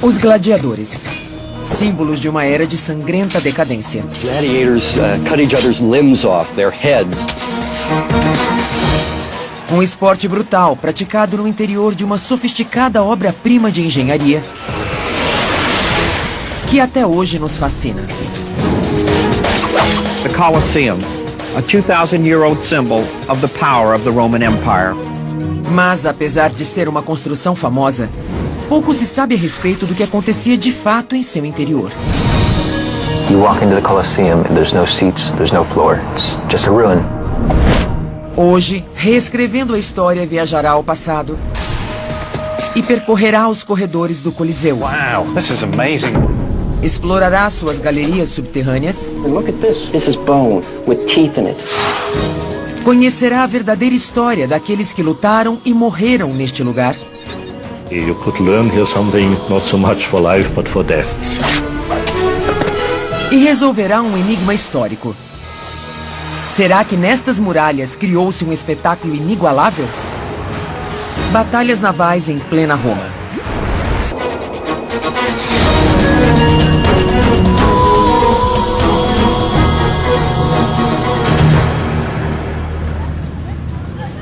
Os gladiadores. Símbolos de uma era de sangrenta decadência. Gladiators cut each other's limbs off, their heads. Um esporte brutal praticado no interior de uma sofisticada obra-prima de engenharia que até hoje nos fascina. The Colosseum, a 2,000-year-old symbol of the power of the Roman Empire. Mas, apesar de ser uma construção famosa, pouco se sabe a respeito do que acontecia de fato em seu interior. You walk into the Colosseum and there's no seats, there's no floor. It's just a ruin. Hoje, reescrevendo a história, viajará ao passado e percorrerá os corredores do Coliseu. Wow, this is amazing. Explorará suas galerias subterrâneas. And look at this. This is bone with teeth in it. Conhecerá a verdadeira história daqueles que lutaram e morreram neste lugar. You could learn here something not so much for life, but for death. E resolverá um enigma histórico. Será que nestas muralhas criou-se um espetáculo inigualável? Batalhas navais em plena Roma.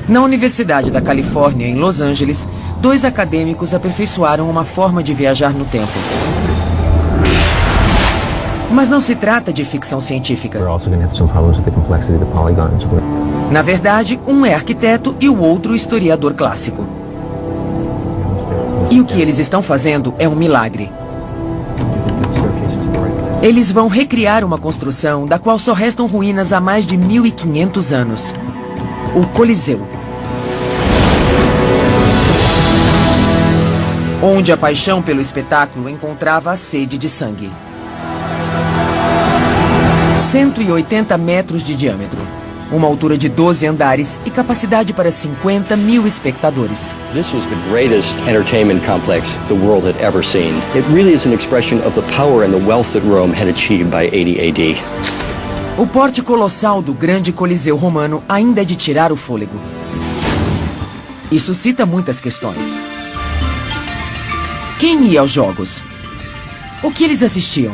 Na Universidade da Califórnia, em Los Angeles, 2 acadêmicos aperfeiçoaram uma forma de viajar no tempo. Mas não se trata de ficção científica. Na verdade, um é arquiteto e o outro historiador clássico. E o que eles estão fazendo é um milagre. Eles vão recriar uma construção da qual só restam ruínas há mais de 1.500 anos. O Coliseu. Onde a paixão pelo espetáculo encontrava a sede de sangue. 180 metros de diâmetro, uma altura de 12 andares e capacidade para 50.000 espectadores. This was the greatest entertainment complex the world had ever seen. It really is an expression of the power and the wealth that Rome had achieved by 80 AD. O porte colossal do grande Coliseu romano ainda é de tirar o fôlego. E suscita muitas questões. Quem ia aos jogos? O que eles assistiam?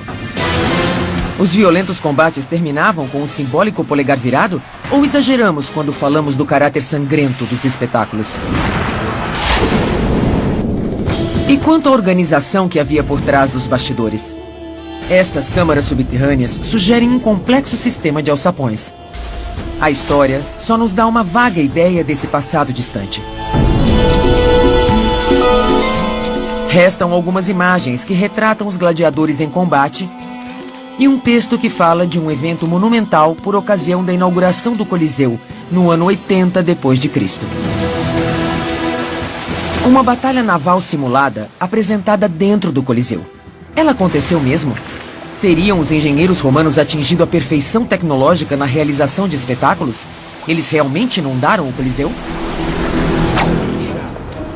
Os violentos combates terminavam com o simbólico polegar virado? Ou exageramos quando falamos do caráter sangrento dos espetáculos? E quanto à organização que havia por trás dos bastidores? Estas câmaras subterrâneas sugerem um complexo sistema de alçapões. A história só nos dá uma vaga ideia desse passado distante. Restam algumas imagens que retratam os gladiadores em combate e um texto que fala de um evento monumental por ocasião da inauguração do Coliseu no ano 80 d.C. Uma batalha naval simulada apresentada dentro do Coliseu. Ela aconteceu mesmo? Teriam os engenheiros romanos atingido a perfeição tecnológica na realização de espetáculos? Eles realmente inundaram o Coliseu?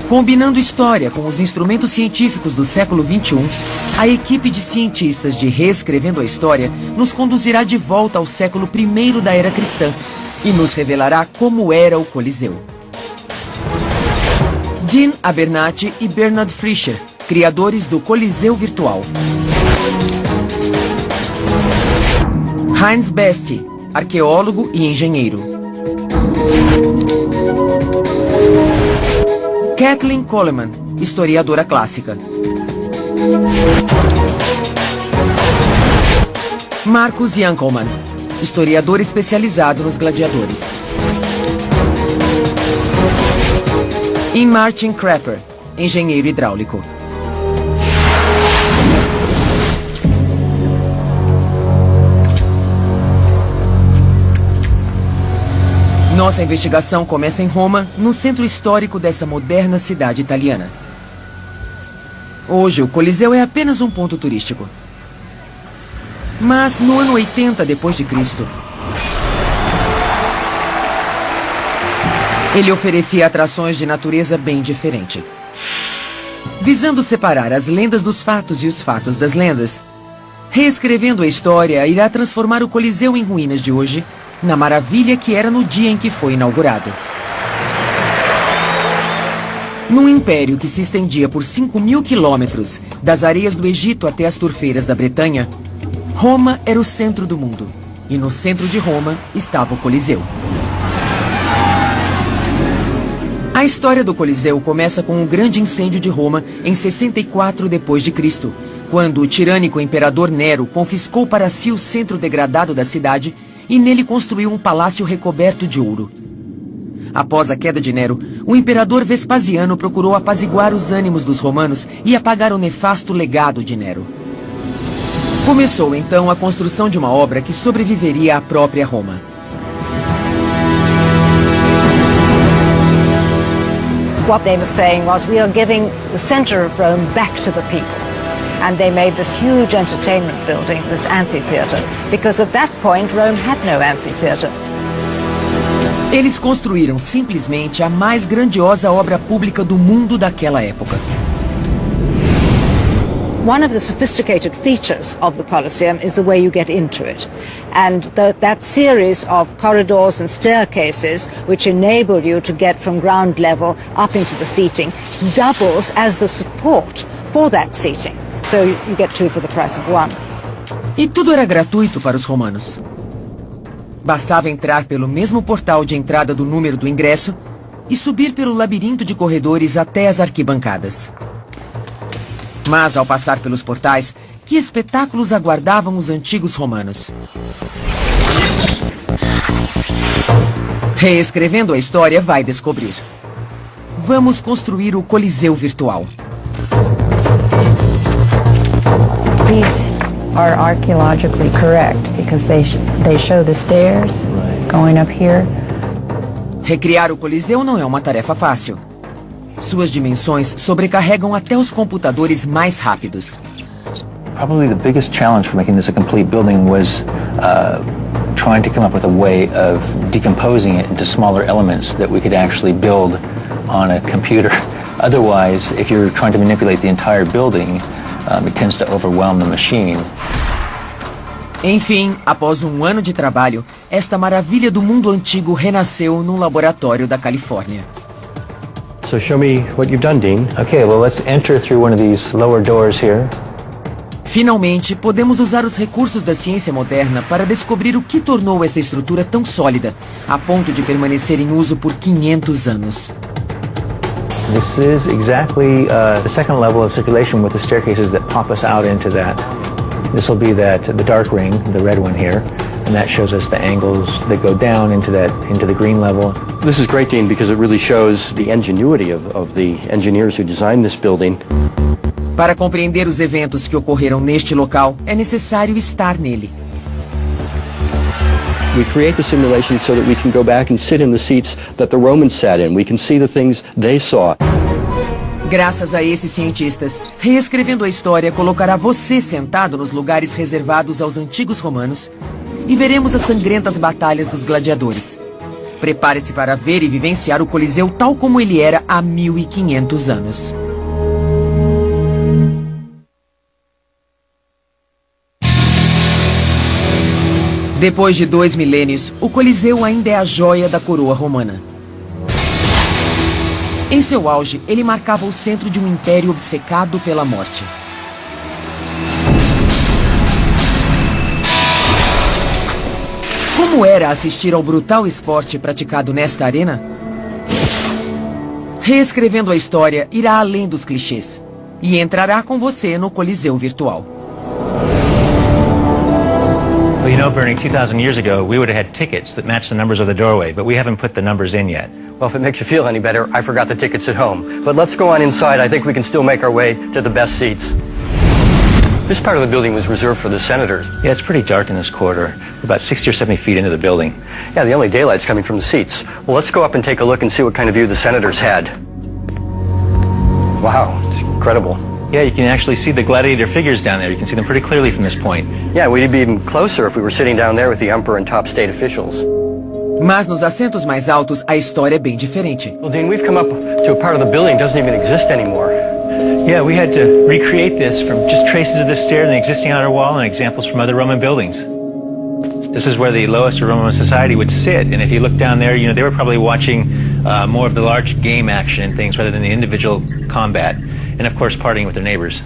Combinando história com os instrumentos científicos do século XXI, a equipe de cientistas de Reescrevendo a História nos conduzirá de volta ao século I da era cristã e nos revelará como era o Coliseu. Dean Abernathy e Bernard Fischer, criadores do Coliseu Virtual. Heinz Besti, arqueólogo e engenheiro. Kathleen Coleman, historiadora clássica. Marcus Jankelmann, historiador especializado nos gladiadores. E Martin Crapper, engenheiro hidráulico. Nossa investigação começa em Roma, no centro histórico dessa moderna cidade italiana. Hoje, o Coliseu é apenas um ponto turístico. Mas, no ano 80 d.C., ele oferecia atrações de natureza bem diferente. Visando separar as lendas dos fatos e os fatos das lendas, Reescrevendo a História irá transformar o Coliseu em ruínas de hoje na maravilha que era no dia em que foi inaugurado. Num império que se estendia por 5.000 quilômetros, das areias do Egito até as turfeiras da Bretanha, Roma era o centro do mundo. E no centro de Roma estava o Coliseu. A história do Coliseu começa com o grande incêndio de Roma em 64 d.C., quando o tirânico imperador Nero confiscou para si o centro degradado da cidade e nele construiu um palácio recoberto de ouro. Após a queda de Nero, o imperador Vespasiano procurou apaziguar os ânimos dos romanos e apagar o nefasto legado de Nero. Começou então a construção de uma obra que sobreviveria à própria Roma. What they were saying was, we are giving the center of Rome back to the people. And they made this huge entertainment building, this amphitheater, because at that point Rome had no amphitheater. Eles construíram simplesmente a mais grandiosa obra pública do mundo daquela época. One of the sophisticated features of the Colosseum is the way you get into it. And that series of corridors and staircases which enable you to get from ground level up into the seating doubles as the support for that seating. So you get two for the price of one. E tudo era gratuito para os romanos. Bastava entrar pelo mesmo portal de entrada do número do ingresso e subir pelo labirinto de corredores até as arquibancadas. Mas, ao passar pelos portais, que espetáculos aguardavam os antigos romanos? Reescrevendo a história vai descobrir. Vamos construir o Coliseu virtual. These are archaeologically correct because they show the stairs going up here. Recriar o Coliseu não é uma tarefa fácil. Suas dimensões sobrecarregam até os computadores mais rápidos. Probably the biggest challenge for making this a complete building was trying to come up with a way of decomposing it into smaller elements that we could actually build on a computer. Otherwise, if you're trying to manipulate the entire building, it tends to overwhelm the machine. Enfim, após um ano de trabalho, esta maravilha do mundo antigo renasceu num laboratório da Califórnia. So show me what you've done, Dean. Okay, well, let's enter through one of these lower doors here. Finalmente, podemos usar os recursos da ciência moderna para descobrir o que tornou essa estrutura tão sólida, a ponto de permanecer em uso por 500 anos. This is exactly the second level of circulation with the staircases that pop us out into that. This will be the dark ring, the red one here, and that shows us the angles that go down into the green level. This is great, Dean, because it really shows the ingenuity of the engineers who designed this building. Para compreender os eventos que ocorreram neste local, é necessário estar nele. We create the simulation so that we can go back and sit in the seats that the Romans sat in. We can see the things they saw. Graças a esses cientistas, reescrevendo a história colocará você sentado nos lugares reservados aos antigos romanos e veremos as sangrentas batalhas dos gladiadores. Prepare-se para ver e vivenciar o Coliseu tal como ele era há 1500 anos. Depois de 2 milênios, o Coliseu ainda é a joia da coroa romana. Em seu auge, ele marcava o centro de um império obcecado pela morte. Como era assistir ao brutal esporte praticado nesta arena? Reescrevendo a história irá além dos clichês e entrará com você no Coliseu virtual. Well, you know, Bernie, 2,000 years ago, we would have had tickets that matched the numbers of the doorway, but we haven't put the numbers in yet. Well, if it makes you feel any better, I forgot the tickets at home. But let's go on inside. I think we can still make our way to the best seats. This part of the building was reserved for the senators. Yeah, it's pretty dark in this corridor. We're about 60 or 70 feet into the building. Yeah, the only daylight's coming from the seats. Well, let's go up and take a look and see what kind of view the senators had. Wow, it's incredible. Yeah, you can actually see the gladiator figures down there. You can see them pretty clearly from this point. Yeah, we'd be even closer if we were sitting down there with the emperor and top state officials. Mas nos assentos mais altos, a história é bem diferente. Well, Dean, we've come up to a part of the building that doesn't even exist anymore. Yeah, we had to recreate this from just traces of the stair and the existing outer wall and examples from other Roman buildings. This is where the lowest of Roman society would sit, and if you look down there, you know, they were probably watching more of the large game action and things rather than the individual combat. And of course, partying with their neighbors.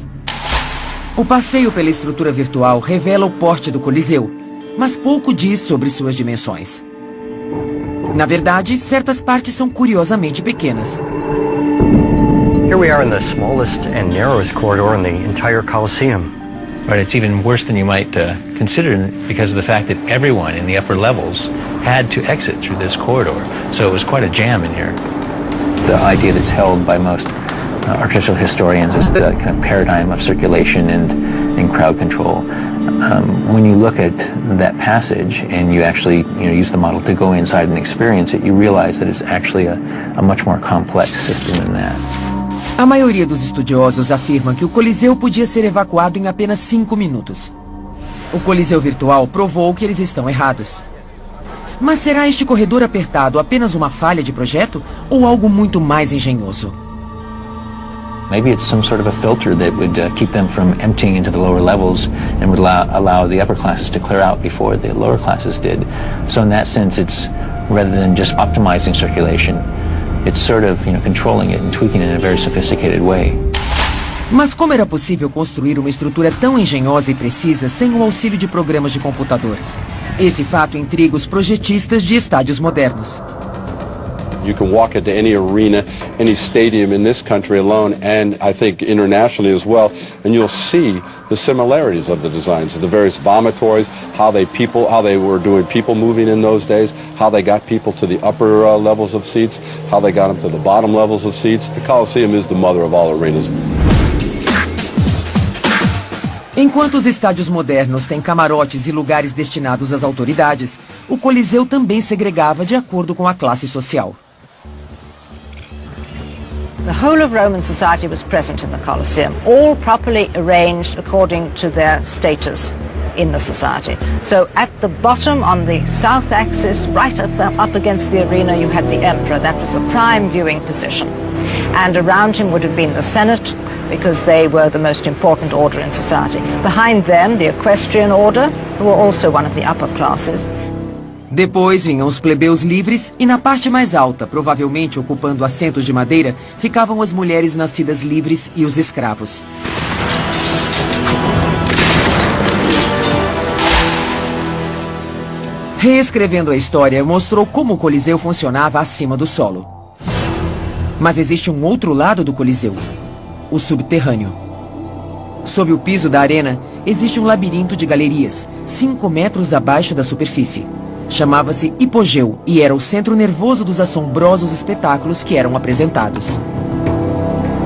O passeio pela estrutura virtual revela o porte do Coliseu, mas pouco diz sobre suas dimensões. Na verdade, certas partes são curiosamente pequenas. Here we are in the smallest and narrowest corridor in the entire Colosseum. Right, it's even worse than you might consider because of the fact that everyone in the upper levels had to exit through this corridor. So it was quite a jam in here. The idea that's held by most architectural historians is the kind of paradigm of circulation and crowd control. When you look at that passage and you actually use the model to go inside and experience it, you realize that it's actually a much more complex system than that. A maioria dos estudiosos afirma que o Coliseu podia ser evacuado em apenas 5 minutos. O Coliseu virtual provou que eles estão errados. Mas será este corredor apertado apenas uma falha de projeto ou algo muito mais engenhoso? Maybe it's some sort of a filter that would keep them from emptying into the lower levels and would allow the upper classes to clear out before the lower classes did. So in that sense, it's rather than just optimizing circulation, it's sort of controlling it and tweaking it in a very sophisticated way. Mas como era possível construir uma estrutura tão engenhosa e precisa sem o auxílio de programas de computador? Esse fato intriga os projetistas de estádios modernos. You can walk into any arena, any stadium in this country alone, and I think internationally as well, and you'll see the similarities of the designs, of the various vomitories, how they were doing people moving in those days, how they got people to the upper levels of seats, how they got them to the bottom levels of seats. The Colosseum is the mother of all arenas. Enquanto os estádios modernos têm camarotes e lugares destinados às autoridades, o Coliseu também segregava de acordo com a classe social. The whole of Roman society was present in the Colosseum, all properly arranged according to their status in the society. So at the bottom on the south axis, right up against the arena, you had the emperor. That was the prime viewing position. And around him would have been the Senate, because they were the most important order in society. Behind them, the equestrian order, who were also one of the upper classes. Depois vinham os plebeus livres e na parte mais alta, provavelmente ocupando assentos de madeira, ficavam as mulheres nascidas livres e os escravos. Reescrevendo a história, mostrou como o Coliseu funcionava acima do solo. Mas existe um outro lado do Coliseu, o subterrâneo. Sob o piso da arena, existe um labirinto de galerias, 5 metros abaixo da superfície. Chamava-se Hipogeu e era o centro nervoso dos assombrosos espetáculos que eram apresentados.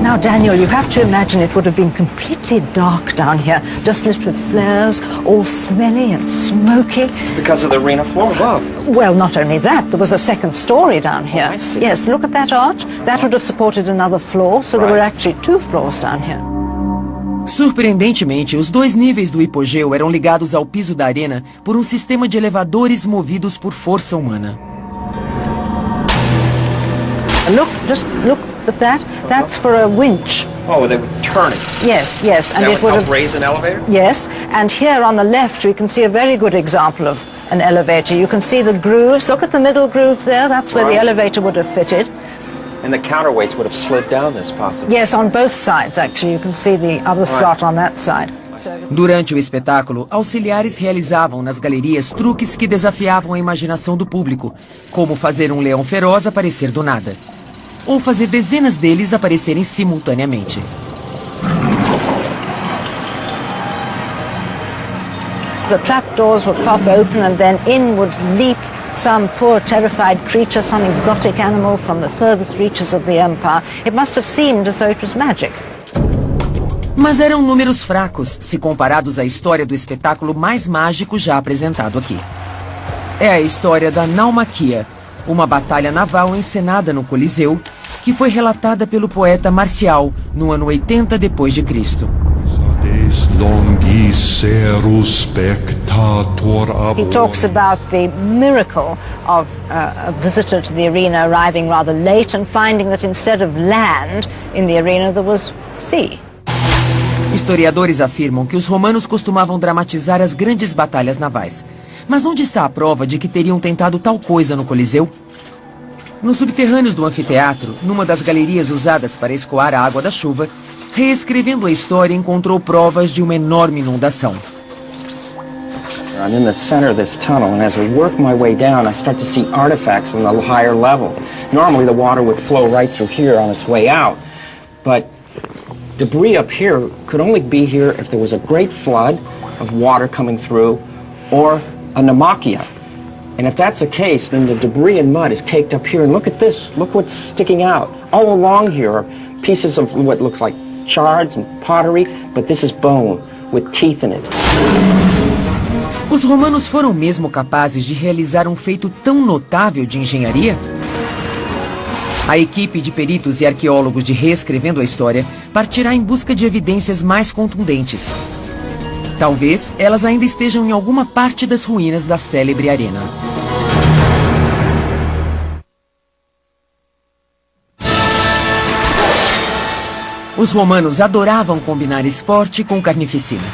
Now, Daniel, you have to imagine it would have been completely dark down here, just lit with flares, all smelly and smoky. Because of the arena floor above. Well, not only that, there was a second story down here. I see. Yes, look at that arch. That would have supported another floor, so there were actually 2 floors down here. Surpreendentemente, os 2 níveis do hipogeu eram ligados ao piso da arena por um sistema de elevadores movidos por força humana. Just look at that. That's for a winch. Oh, they would turn it. Yes, and That it would would help have... raise an elevator? Yes, and here on the left we can see a very good example of an elevator. You can see the grooves. Look at the middle groove there. That's where the elevator would have fitted. And the counterweights would have slid down this possibly. Yes, on both sides, actually. You can see the other slot on that side. Durante o espetáculo, auxiliares realizavam nas galerias truques que desafiavam a imaginação do público, como fazer um leão feroz aparecer do nada, ou fazer dezenas deles aparecerem simultaneamente. The trapdoors would pop open and then in would leap some poor terrified creature, some exotic animal from the furthest reaches of the empire. It must have seemed as though it was magic. Mas eram números fracos, se comparados à história do espetáculo mais mágico já apresentado aqui. É a história da Naumaquia, uma batalha naval encenada no Coliseu, que foi relatada pelo poeta Marcial no ano 80 d.C. He talks about the miracle of a visitor to the arena arriving rather late and finding that instead of land in the arena there was sea. Historiadores afirmam que os romanos costumavam dramatizar as grandes batalhas navais. Mas onde está a prova de que teriam tentado tal coisa no Coliseu? Nos subterrâneos do anfiteatro, numa das galerias usadas para escoar a água da chuva, reescrevendo a história, encontrou provas de uma enorme inundação. I'm in the center of this tunnel, and as I work my way down, I start to see artifacts on the higher levels. Normally, the water would flow right through here on its way out, but debris up here could only be here if there was a great flood of water coming through or a Namakya. And if that's the case, then the debris and mud is caked up here. And look at this. Look what's sticking out. All along here are pieces of what looks like shards and pottery, but this is bone with teeth in it. Os romanos foram mesmo capazes de realizar um feito tão notável de engenharia? A equipe de peritos e arqueólogos de Reescrevendo a História partirá em busca de evidências mais contundentes. Talvez elas ainda estejam em alguma parte das ruínas da célebre arena. Os romanos adoravam combinar esporte com carnificina.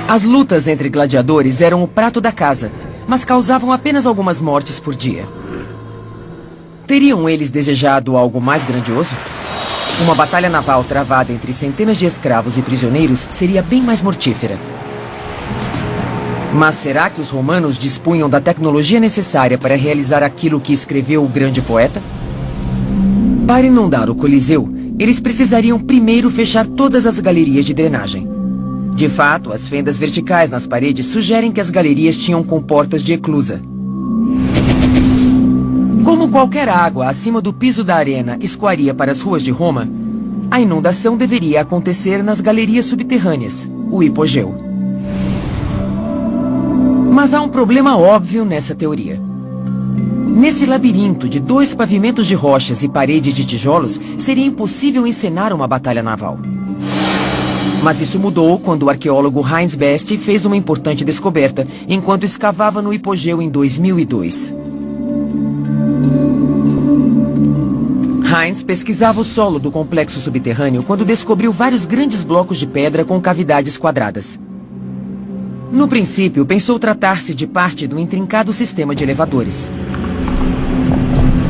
As lutas entre gladiadores eram o prato da casa, mas causavam apenas algumas mortes por dia. Teriam eles desejado algo mais grandioso? Uma batalha naval travada entre centenas de escravos e prisioneiros seria bem mais mortífera. Mas será que os romanos dispunham da tecnologia necessária para realizar aquilo que escreveu o grande poeta? Para inundar o Coliseu, eles precisariam primeiro fechar todas as galerias de drenagem. De fato, as fendas verticais nas paredes sugerem que as galerias tinham comportas de eclusa. Como qualquer água acima do piso da arena escoaria para as ruas de Roma, a inundação deveria acontecer nas galerias subterrâneas, o hipogeu. Mas há um problema óbvio nessa teoria. Nesse labirinto de 2 pavimentos de rochas e paredes de tijolos, seria impossível encenar uma batalha naval. Mas isso mudou quando o arqueólogo Heinz Best fez uma importante descoberta enquanto escavava no hipogeu em 2002. Heinz pesquisava o solo do complexo subterrâneo quando descobriu vários grandes blocos de pedra com cavidades quadradas. No princípio, pensou tratar-se de parte do intrincado sistema de elevadores.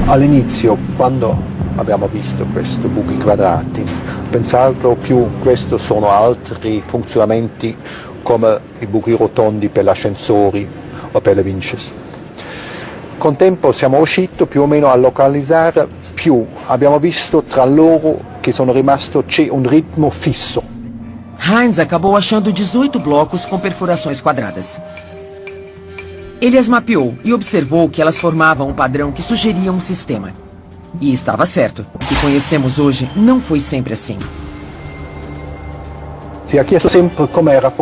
All'inizio, quando abbiamo visto questi buchi quadrati, ho pensato più questi sono altri funzionamenti come i buchi rotondi per gli ascensori o per le vinches. Con tempo siamo riusciti più o meno a localizzare più, abbiamo visto tra loro che sono rimasto c'è un ritmo fisso. Heinz acabou achando 18 blocos com perfurações quadradas. Ele as mapeou e observou que elas formavam um padrão que sugeria um sistema. E estava certo. O que conhecemos hoje não foi sempre assim. Si è chiesto sempre come era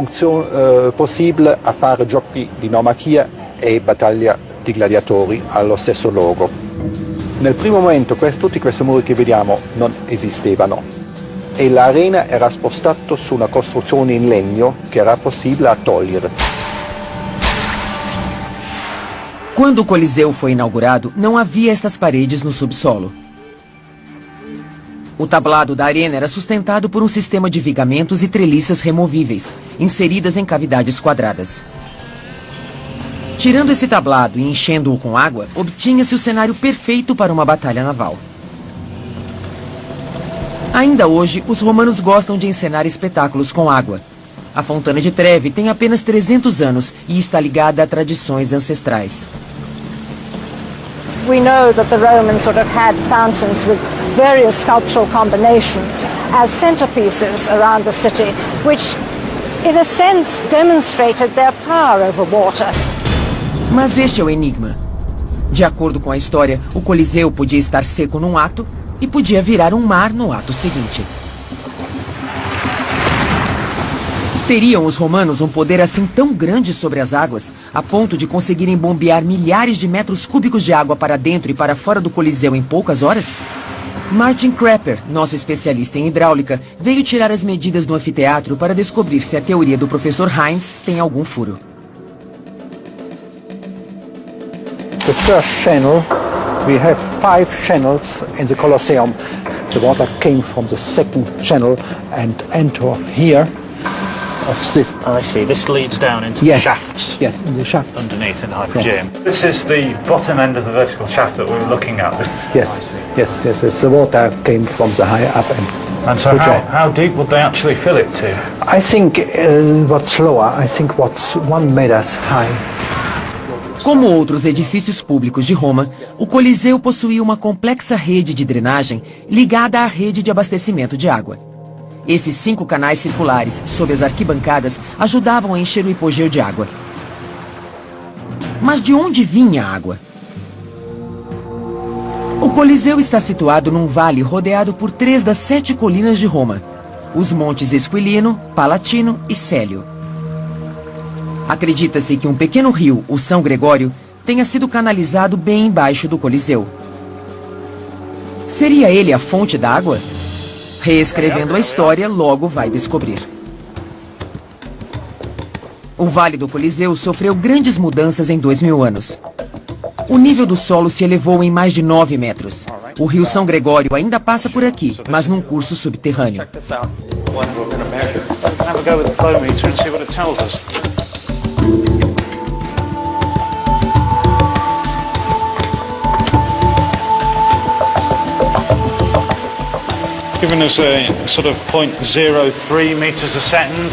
possibile a fare giochi di naumachia e battaglia di gladiatori allo stesso luogo. Nel primo momento tutti questi muri che vediamo non esistevano e l'arena era spostata su una costruzione in legno che era possibile a togliere. Quando o Coliseu foi inaugurado, não havia estas paredes no subsolo. O tablado da arena era sustentado por um sistema de vigamentos e treliças removíveis, inseridas em cavidades quadradas. Tirando esse tablado e enchendo-o com água, obtinha-se o cenário perfeito para uma batalha naval. Ainda hoje, os romanos gostam de encenar espetáculos com água. A Fontana de Trevi tem apenas 300 anos e está ligada a tradições ancestrais. We know that the Romans would have had fountains with various sculptural combinations as centerpieces around the city, which, in a sense, demonstrated their power over water. Mas este é o enigma. De acordo com a história, o Coliseu podia estar seco num ato e podia virar um mar no ato seguinte. Teriam os romanos um poder assim tão grande sobre as águas, a ponto de conseguirem bombear milhares de metros cúbicos de água para dentro e para fora do Coliseu em poucas horas? Martin Crapper, nosso especialista em hidráulica, veio tirar as medidas do anfiteatro para descobrir se a teoria do professor Heinz tem algum furo. The first channel, we have 5 channels in the Colosseum. The water came from the second channel and entered here. of this. I see. This leads down into Yes. the shafts. Yes, in the shafts. Underneath in the Hypergeum. This is the bottom end of the vertical shaft that we were looking at. Yes, yes, yes. Yes. The water came from the higher up end. And so how deep would they actually fill it to? I think what's lower, I think what's 1 meter high. Como outros edifícios públicos de Roma, o Coliseu possuía uma complexa rede de drenagem ligada à rede de abastecimento de água. Esses 5 canais circulares, sob as arquibancadas, ajudavam a encher o hipogeu de água. Mas de onde vinha a água? O Coliseu está situado num vale rodeado por 3 das 7 colinas de Roma: os montes Esquilino, Palatino e Célio. Acredita-se que um pequeno rio, o São Gregório, tenha sido canalizado bem embaixo do Coliseu. Seria ele a fonte da água? Reescrevendo a história, logo vai descobrir. O Vale do Coliseu sofreu grandes mudanças em 2000 anos. O nível do solo se elevou em mais de 9 metros. O rio São Gregório ainda passa por aqui, mas num curso subterrâneo. Giving us a sort of 0.03 meters a second.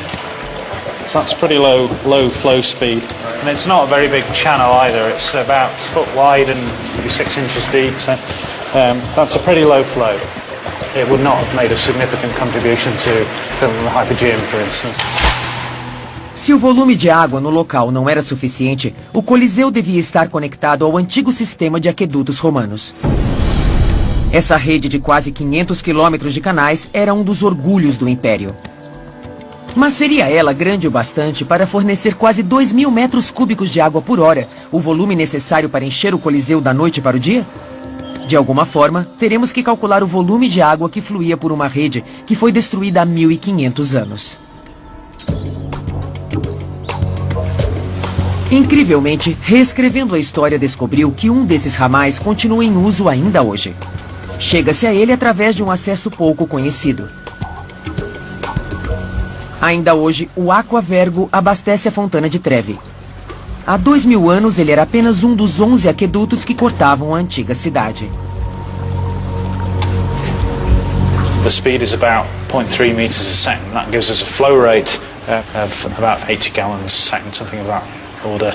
So that's pretty low flow speed. And it's not a very big channel either. It's about a foot wide and maybe 6 inches deep. So that's a pretty low flow. It would not have made a significant contribution to filling the Hypergeum, for instance. Se o volume de água no local não era suficiente, o Coliseu devia estar conectado ao antigo sistema de aquedutos romanos. Essa rede de quase 500 quilômetros de canais era um dos orgulhos do Império. Mas seria ela grande o bastante para fornecer quase 2.000 metros cúbicos de água por hora, o volume necessário para encher o Coliseu da noite para o dia? De alguma forma, teremos que calcular o volume de água que fluía por uma rede que foi destruída há 1.500 anos. Incrivelmente, reescrevendo a história, descobriu que um desses ramais continua em uso ainda hoje. Chega-se a ele através de um acesso pouco conhecido. Ainda hoje, o Aqua Vergo abastece a Fontana de Trevi. Há 2000 anos, ele era apenas um dos 11 aquedutos que cortavam a antiga cidade. The speed is about 0.3 meters a second. That gives us a flow rate of about 80 gallons a second, something of that order.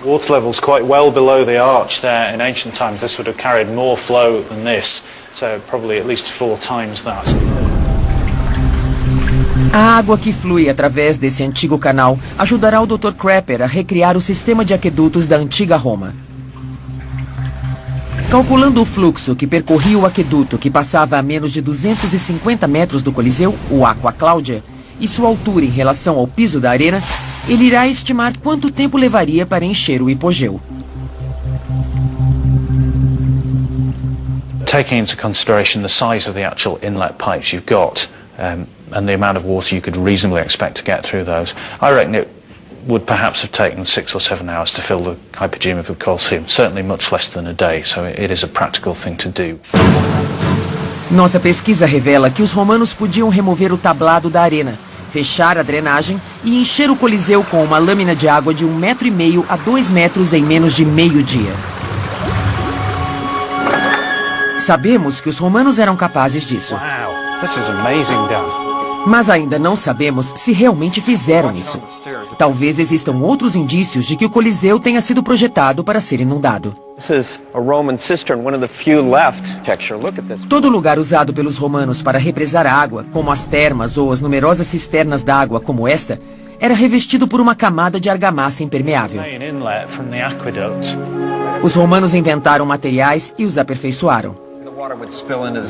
Water level's quite well below the arch there. In ancient times, this would have carried more flow than this, so probably at least 4 times that. A água que flui através desse antigo canal ajudará o Dr. Crapper a recriar o sistema de aquedutos da antiga Roma. Calculando o fluxo que percorria o aqueduto que passava a menos de 250 metros do Coliseu, o Aqua Claudia, e sua altura em relação ao piso da arena, ele irá estimar quanto tempo levaria para encher o hipogeu. Taking into consideration the size of the actual inlet pipes you've got and the amount of water you could reasonably expect to get through those, I reckon it would perhaps have taken 6 or 7 hours to fill the Hypergeum of the Colosseum, certainly much less than a day, so it is a practical thing to do. Nossa pesquisa revela que os romanos podiam remover o tablado da arena, fechar a drenagem e encher o Coliseu com uma lâmina de água de 1,5 metro a 2 metros em menos de meio-dia. Sabemos que os romanos eram capazes disso. Wow, this is amazing, Dan. Mas ainda não sabemos se realmente fizeram isso. Talvez existam outros indícios de que o Coliseu tenha sido projetado para ser inundado. Todo lugar usado pelos romanos para represar água, como as termas ou as numerosas cisternas d'água como esta, era revestido por uma camada de argamassa impermeável. Os romanos inventaram materiais e os aperfeiçoaram.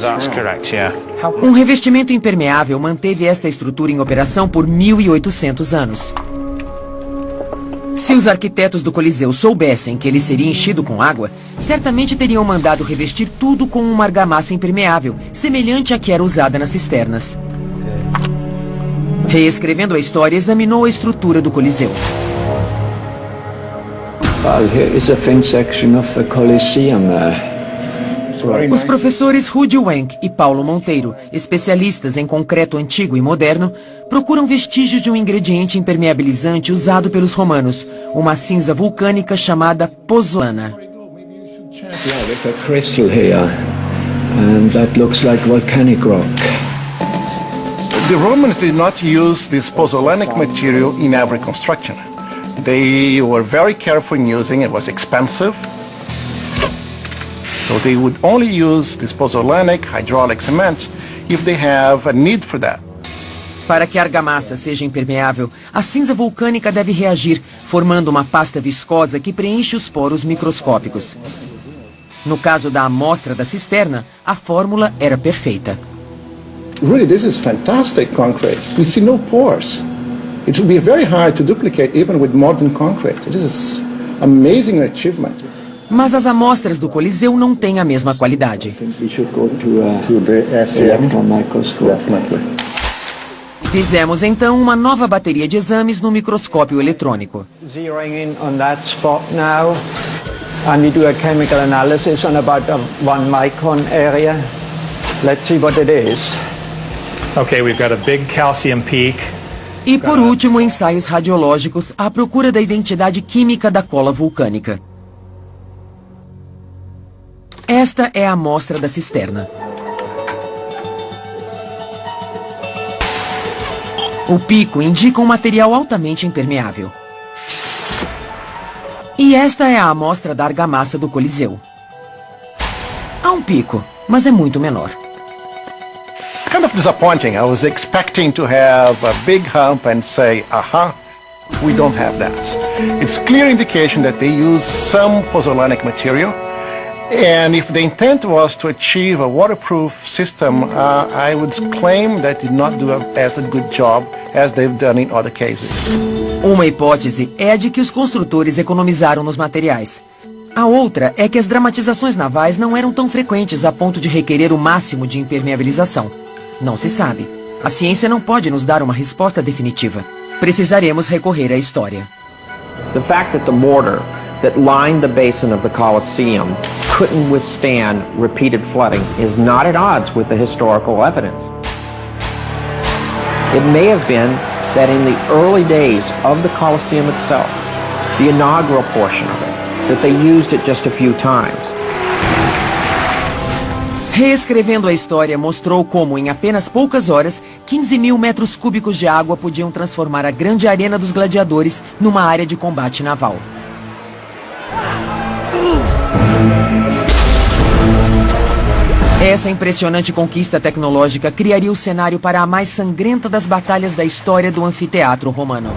That's correct, yeah. Um revestimento impermeável manteve esta estrutura em operação por 1.800 anos. Se os arquitetos do Coliseu soubessem que ele seria enchido com água, certamente teriam mandado revestir tudo com uma argamassa impermeável, semelhante à que era usada nas cisternas. Reescrevendo a história, examinou a estrutura do Coliseu. Well, here is a thin section of the Colosseum. Os professores Rudy Wenck e Paulo Monteiro, especialistas em concreto antigo e moderno, procuram vestígios de um ingrediente impermeabilizante usado pelos romanos, uma cinza vulcânica chamada pozzolana. There's a crystal here, and that looks like volcanic rock. The Romans did not use this pozzolanic material in every construction. They were very careful in using it. It was expensive. So they would only use this pozzolanic hydraulic cement if they have a need for that. Para que a argamassa seja impermeável, a cinza vulcânica deve reagir, formando uma pasta viscosa que preenche os poros microscópicos. No caso da amostra da cisterna, a fórmula era perfeita. Really, this is fantastic concrete. We see no pores. It will be very hard to duplicate even with modern concrete. It is an amazing achievement. Mas as amostras do Coliseu não têm a mesma qualidade. We should go to the electron microscope. Definitely. Fizemos então uma nova bateria de exames no microscópio eletrônico. Zeroing in on that spot now, and we do a chemical analysis on about a 1 micron area. Let's see what it is. Okay, we've got a big calcium peak. E por último, ensaios radiológicos à procura da identidade química da cola vulcânica. Esta é a amostra da cisterna. O pico indica um material altamente impermeável. E esta é a amostra da argamassa do Coliseu. Há um pico, mas é muito menor. Kind of disappointing. I was expecting to have a big hump and say, aha, we don't have that. It's clear indication that they use some pozzolanic material. And if the intent was to achieve a waterproof system, I would claim that did not do as a good job as they've done in other cases. Uma hipótese é a de que os construtores economizaram nos materiais. A outra é que as dramatizações navais não eram tão frequentes a ponto de requerer o máximo de impermeabilização. Não se sabe. A ciência não pode nos dar uma resposta definitiva. Precisaremos recorrer à história. The fact that the mortar that lined the basin of the Colosseum couldn't withstand repeated flooding is not at odds with the historical evidence. It may have been that in the early days of the Colosseum itself, the inaugural portion of it, that they used it just a few times. Reescrevendo a história mostrou como, em apenas poucas horas, 15 mil metros cúbicos de água podiam transformar a grande arena dos gladiadores numa área de combate naval. Essa impressionante conquista tecnológica criaria o cenário para a mais sangrenta das batalhas da história do anfiteatro romano.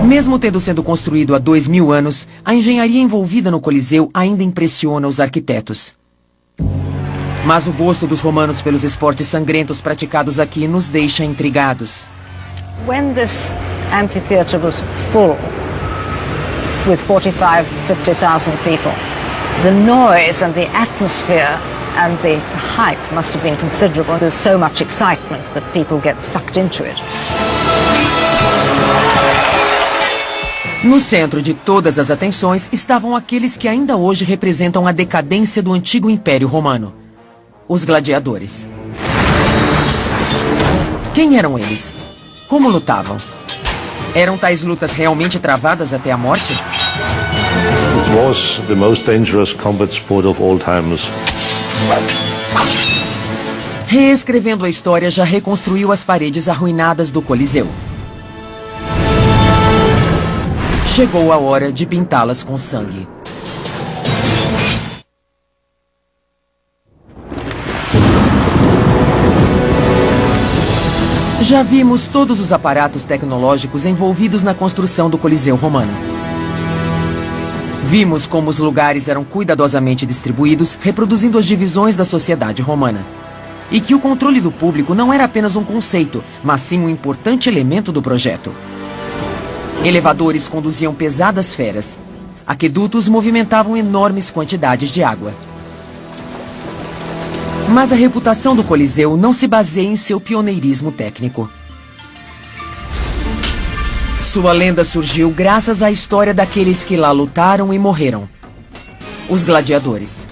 Mesmo tendo sido construído há 2000 anos, a engenharia envolvida no Coliseu ainda impressiona os arquitetos. Mas o gosto dos romanos pelos esportes sangrentos praticados aqui nos deixa intrigados. When this amphitheater was full, with 45, 50,000 people, the noise and the atmosphere and the hype must have been considerable. There's so much excitement that people get sucked into it. No centro de todas as atenções estavam aqueles que ainda hoje representam a decadência do antigo Império Romano. Os gladiadores. Quem eram eles? Como lutavam? Eram tais lutas realmente travadas até a morte? It was the most dangerous combat sport of all times. Reescrevendo a história já reconstruiu as paredes arruinadas do Coliseu. Chegou a hora de pintá-las com sangue. Já vimos todos os aparatos tecnológicos envolvidos na construção do Coliseu Romano. Vimos como os lugares eram cuidadosamente distribuídos, reproduzindo as divisões da sociedade romana. E que o controle do público não era apenas um conceito, mas sim um importante elemento do projeto. Elevadores conduziam pesadas feras. Aquedutos movimentavam enormes quantidades de água. Mas a reputação do Coliseu não se baseia em seu pioneirismo técnico. Sua lenda surgiu graças à história daqueles que lá lutaram e morreram. os gladiadores.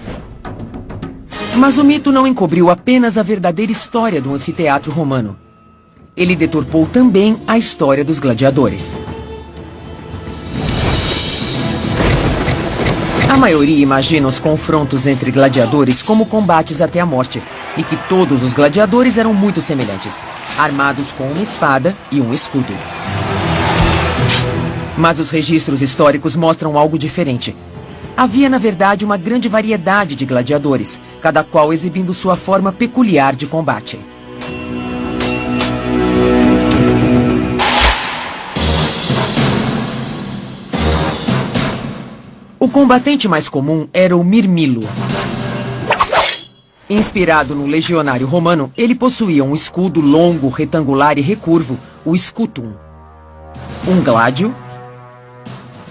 Mas o mito não encobriu apenas a verdadeira história do anfiteatro romano. Ele deturpou também a história dos gladiadores. A maioria imagina os confrontos entre gladiadores como combates até a morte, e que todos os gladiadores eram muito semelhantes, armados com uma espada e um escudo. Mas os registros históricos mostram algo diferente. Havia, na verdade, uma grande variedade de gladiadores, cada qual exibindo sua forma peculiar de combate. O combatente mais comum era o mirmilo. Inspirado no legionário romano, ele possuía um escudo longo, retangular e recurvo, o scutum, um gládio,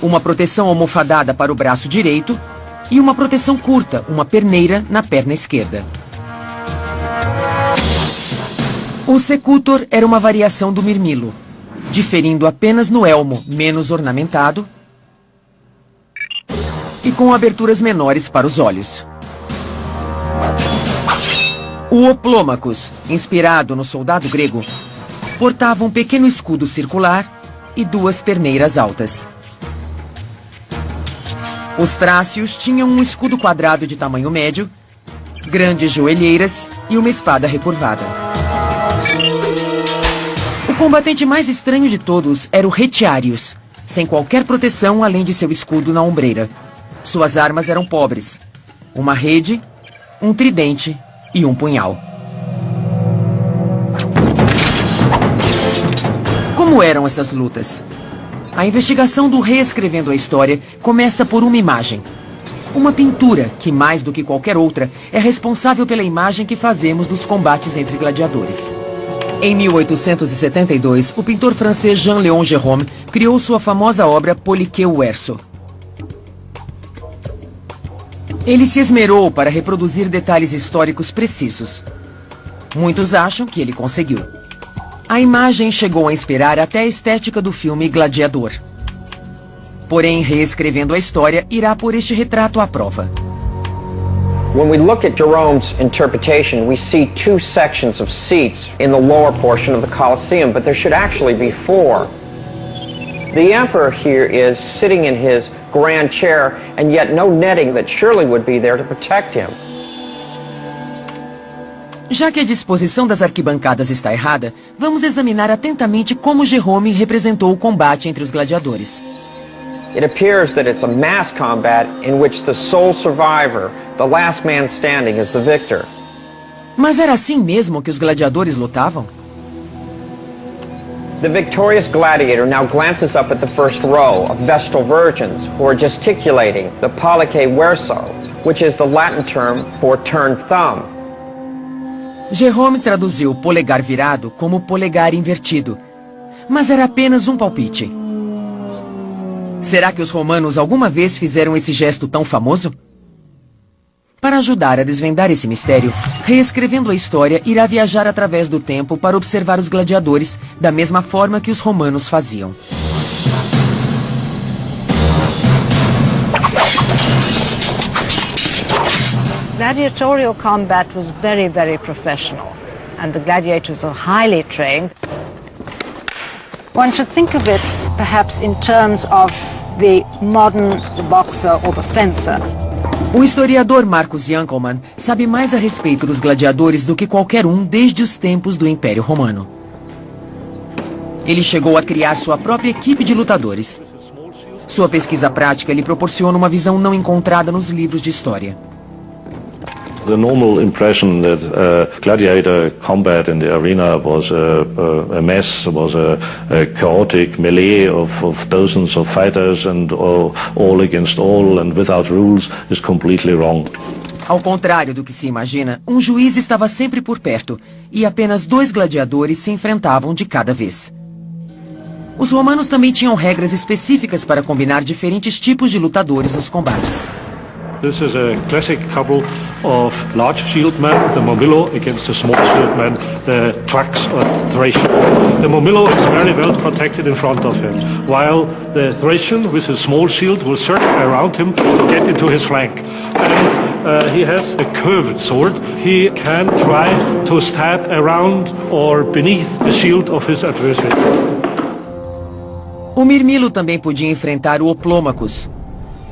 uma proteção almofadada para o braço direito e uma proteção curta, uma perneira, na perna esquerda. O secutor era uma variação do mirmilo, diferindo apenas no elmo, menos ornamentado e com aberturas menores para os olhos. O oplômacos, inspirado no soldado grego, portava um pequeno escudo circular e duas perneiras altas. Os trácios tinham um escudo quadrado de tamanho médio, grandes joelheiras e uma espada recurvada. O combatente mais estranho de todos era o retiarius, sem qualquer proteção além de seu escudo na ombreira. Suas armas eram pobres: uma rede, um tridente e um punhal. Como eram essas lutas? A investigação do Reescrevendo a História começa por uma imagem. Uma pintura que, mais do que qualquer outra, é responsável pela imagem que fazemos dos combates entre gladiadores. Em 1872, o pintor francês Jean-Léon Gérôme criou sua famosa obra Poliqueu Verso. Ele se esmerou para reproduzir detalhes históricos precisos. Muitos acham que ele conseguiu. A imagem chegou a inspirar até a estética do filme Gladiador. Porém, Reescrevendo a História irá pôr este retrato à prova. When we look at Jerome's interpretation, we see two sections of seats in the lower portion of the Colosseum, but there should actually be four. The emperor here is sitting in his grand chair, and yet no netting that surely would be there to protect him. Já que a disposição das arquibancadas está errada, vamos examinar atentamente como Gérôme representou o combate entre os gladiadores. It appears that it's a mass combat in which the sole survivor, the last man standing, is the victor. Mas era assim mesmo que os gladiadores lutavam? The victorious gladiator now glances up at the first row of Vestal virgins who are gesticulating the pollice verso, which is the Latin term for turned thumb. Gérôme traduziu o polegar virado como polegar invertido, mas era apenas um palpite. Será que os romanos alguma vez fizeram esse gesto tão famoso? Para ajudar a desvendar esse mistério, Reescrevendo a História irá viajar através do tempo para observar os gladiadores da mesma forma que os romanos faziam. Gladiatorial combat was very, very professional, and the gladiators are highly trained. One should think of it perhaps in terms of the modern boxer or the fencer. O historiador Marcus Jankelmann sabe mais a respeito dos gladiadores do que qualquer um desde os tempos do Império Romano. Ele chegou a criar sua própria equipe de lutadores. Sua pesquisa prática lhe proporciona uma visão não encontrada nos livros de história. The normal impression that gladiator combat in the arena was a mess, was a chaotic melee of dozens of fighters and all against all and without rules is completely wrong. Ao contrário do que se imagina, um juiz estava sempre por perto e apenas 2 gladiadores se enfrentavam de cada vez. Os romanos também tinham regras específicas para combinar diferentes tipos de lutadores nos combates. This is a classic couple of large shield men, the Momillo against the small shield men, the Thrax or Thracian. The Momillo is very well protected in front of him, while the Thracian with his small shield will circle around him to get into his flank. And he has a curved sword. He can try to stab around or beneath the shield of his adversary. O Mirmilo também podia enfrentar o Oplômacos,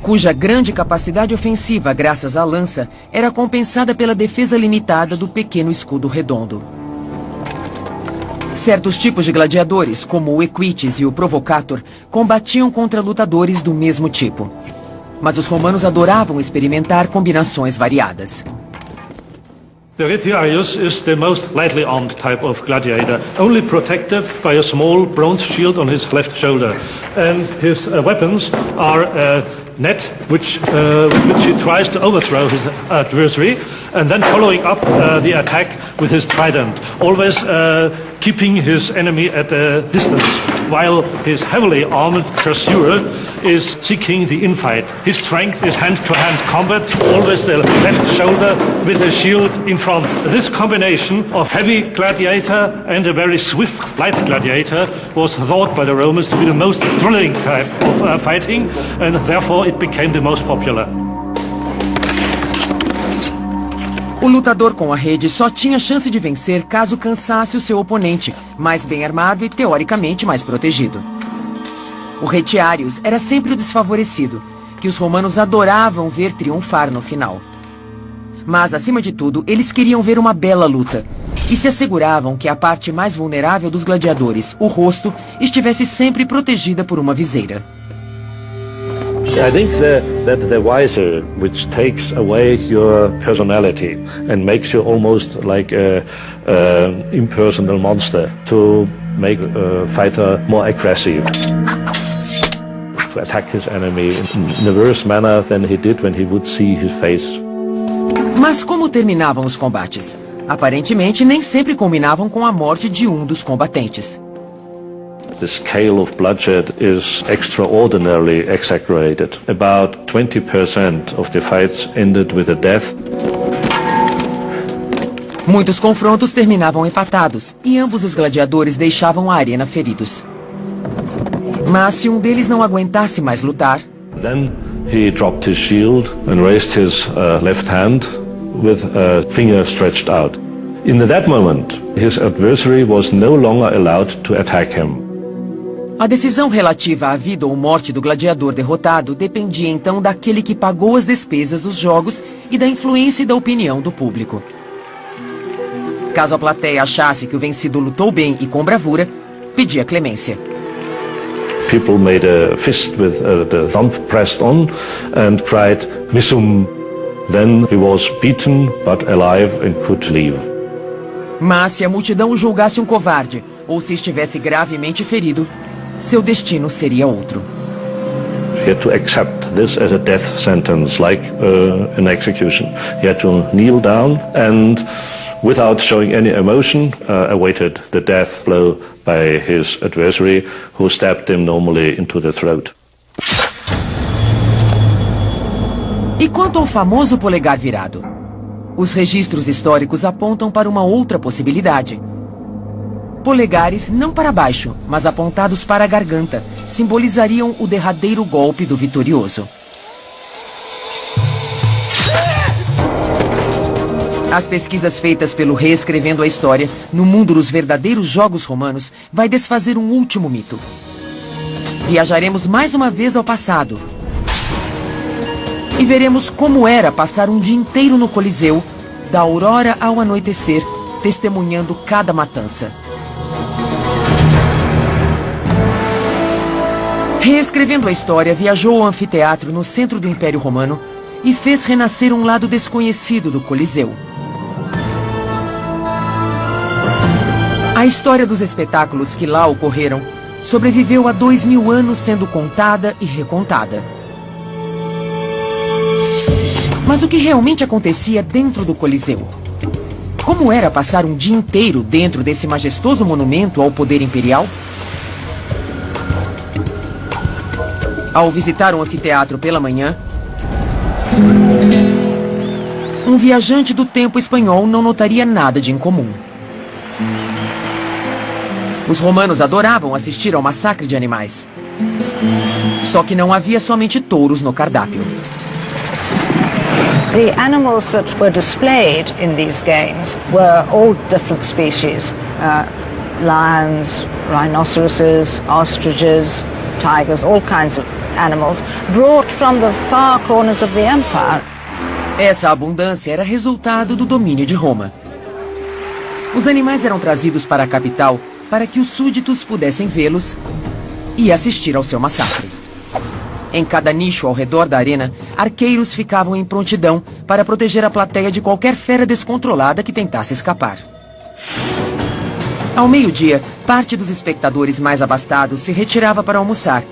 cuja grande capacidade ofensiva, graças à lança, era compensada pela defesa limitada do pequeno escudo redondo. Certos tipos de gladiadores, como o Equites e o Provocator, combatiam contra lutadores do mesmo tipo. Mas os romanos adoravam experimentar combinações variadas. The Retiarius is the most lightly armed type of gladiator, only protected by a small bronze shield on his left shoulder. And his weapons are a net with which he tries to overthrow his adversary, and then following up the attack with his trident, always keeping his enemy at a distance, while his heavily armored pursuer is seeking the infight. His strength is hand-to-hand combat, always the left shoulder with a shield in front. This combination of heavy gladiator and a very swift light gladiator was thought by the Romans to be the most thrilling type of fighting, and therefore it became the most popular. O lutador com a rede só tinha chance de vencer caso cansasse o seu oponente, mais bem armado e teoricamente mais protegido. O Retiarius era sempre o desfavorecido, que os romanos adoravam ver triunfar no final. Mas, acima de tudo, eles queriam ver uma bela luta e se asseguravam que a parte mais vulnerável dos gladiadores, o rosto, estivesse sempre protegida por uma viseira. I think that the visor, which takes away your personality and makes you almost like a impersonal monster, to make a fighter more aggressive, to attack his enemy in a worse manner than he did when he would see his face. Mas como terminavam os combates? Aparentemente, nem sempre culminavam com a morte de um dos combatentes. The scale of bloodshed is extraordinarily exaggerated. About 20% of the fights ended with a death. Muitos confrontos terminavam empatados e ambos os gladiadores deixavam a arena feridos. Mas se um deles não aguentasse mais lutar, then he dropped his shield and raised his left hand with a finger stretched out. In that moment, his adversary was no longer allowed to attack him. A decisão relativa à vida ou morte do gladiador derrotado dependia então daquele que pagou as despesas dos jogos e da influência e da opinião do público. Caso a plateia achasse que o vencido lutou bem e com bravura, pedia clemência. People made a fist with the thumb pressed on and cried, "Missum." Then he was beaten but alive and could leave. Mas se a multidão o julgasse um covarde ou se estivesse gravemente ferido, seu destino seria outro. He had to accept this as a death sentence, like an execution. He had to kneel down and, without showing any emotion, awaited the death blow by his adversary, who stabbed him normally into the throat. E quanto ao famoso polegar virado? Os registros históricos apontam para uma outra possibilidade. Polegares não para baixo, mas apontados para a garganta, simbolizariam o derradeiro golpe do vitorioso. As pesquisas feitas pelo Reescrevendo a História, no mundo dos verdadeiros jogos romanos, vai desfazer um último mito. Viajaremos mais uma vez ao passado e veremos como era passar um dia inteiro no Coliseu, da aurora ao anoitecer, testemunhando cada matança. Reescrevendo a História, viajou ao anfiteatro no centro do Império Romano e fez renascer um lado desconhecido do Coliseu. A história dos espetáculos que lá ocorreram sobreviveu a 2000 anos sendo contada e recontada. Mas o que realmente acontecia dentro do Coliseu? Como era passar um dia inteiro dentro desse majestoso monumento ao poder imperial? Ao visitar um anfiteatro pela manhã, Um viajante do tempo espanhol não notaria nada de incomum. Os romanos adoravam assistir ao massacre de animais. Só que não havia somente touros no cardápio. The animals that were displayed in these games were all different species. Lions, rhinoceroses, ostriches, tigers, all kinds of animals, brought from the far corners of the empire. Essa abundância era resultado do domínio de Roma. Os animais eram trazidos para a capital para que os súditos pudessem vê-los e assistir ao seu massacre. Em cada nicho ao redor da arena, arqueiros ficavam em prontidão para proteger a plateia de qualquer fera descontrolada que tentasse escapar. Ao meio-dia, parte dos espectadores mais abastados se retirava para almoçar,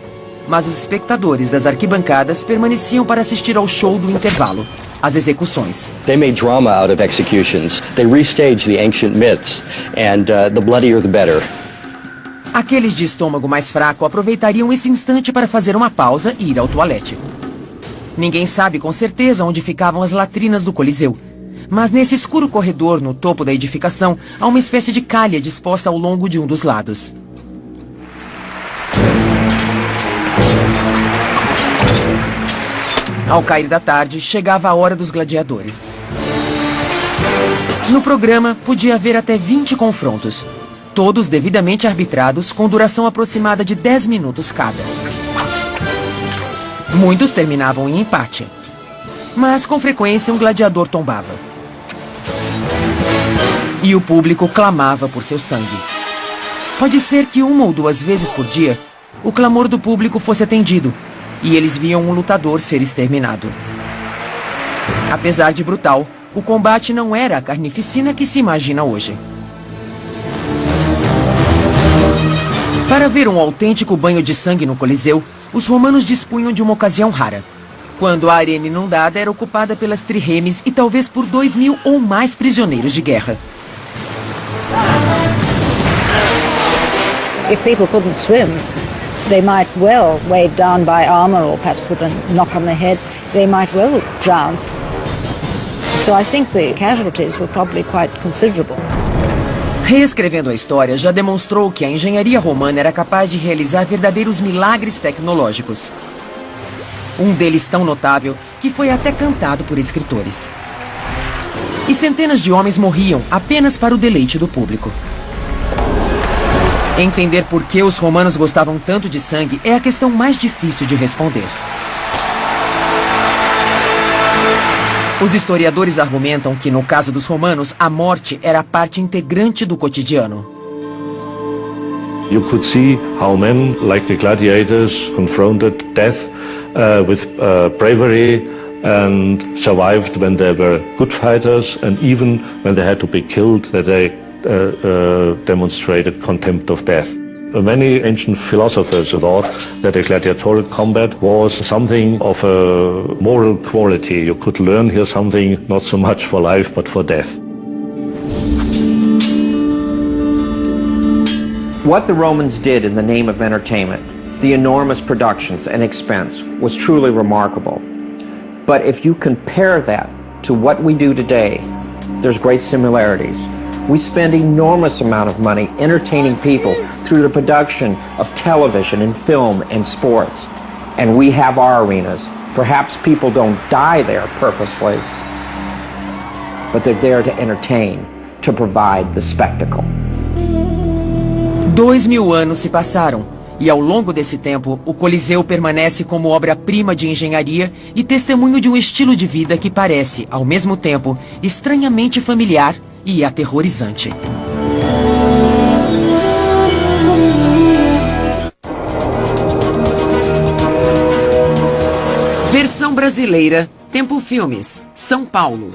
mas os espectadores das arquibancadas permaneciam para assistir ao show do intervalo, as execuções. They made drama out of executions. They restaged the ancient myths, and the bloodier the better. Aqueles de estômago mais fraco aproveitariam esse instante para fazer uma pausa e ir ao toalete. Ninguém sabe com certeza onde ficavam as latrinas do Coliseu, mas nesse escuro corredor no topo da edificação há uma espécie de calha disposta ao longo de um dos lados. Ao cair da tarde, chegava a hora dos gladiadores. No programa, podia haver até 20 confrontos, todos devidamente arbitrados, com duração aproximada de 10 minutos cada. Muitos terminavam em empate, mas com frequência um gladiador tombava. E o público clamava por seu sangue. Pode ser que 1 ou 2 vezes por dia, o clamor do público fosse atendido, e eles viam um lutador ser exterminado. Apesar de brutal, o combate não era a carnificina que se imagina hoje. Para ver um autêntico banho de sangue no Coliseu, os romanos dispunham de uma ocasião rara, quando a arena inundada era ocupada pelas trirremes e talvez por 2.000 ou mais prisioneiros de guerra. If people couldn't swim, they might well, weighed down by armor or perhaps with a knock on the head, they might well drown. So I think the casualties were probably quite considerable. Reescrevendo a história, já demonstrou que a engenharia romana era capaz de realizar verdadeiros milagres tecnológicos. Um deles tão notável que foi até cantado por escritores. E centenas de homens morriam apenas para o deleite do público. Entender por que os romanos gostavam tanto de sangue é a questão mais difícil de responder. Os historiadores argumentam que, no caso dos romanos, a morte era parte integrante do cotidiano. You could see how men, like the gladiators, confronted death with bravery and survived when they were good fighters, and even when they had to be killed, that they demonstrated contempt of death. Many ancient philosophers thought that a gladiatorial combat was something of a moral quality. You could learn here something not so much for life but for death. What the Romans did in the name of entertainment, the enormous productions and expense, was truly remarkable. But if you compare that to what we do today, there's great similarities. We spend enormous amount of money entertaining people through the production of television and film and sports. And we have our arenas. Perhaps people don't die there purposefully, but they're there to entertain, to provide the spectacle. 2000 anos se passaram, e ao longo desse tempo, o Coliseu permanece como obra-prima de engenharia e testemunho de um estilo de vida que parece, ao mesmo tempo, estranhamente familiar e aterrorizante. Versão brasileira, Tempo Filmes, São Paulo.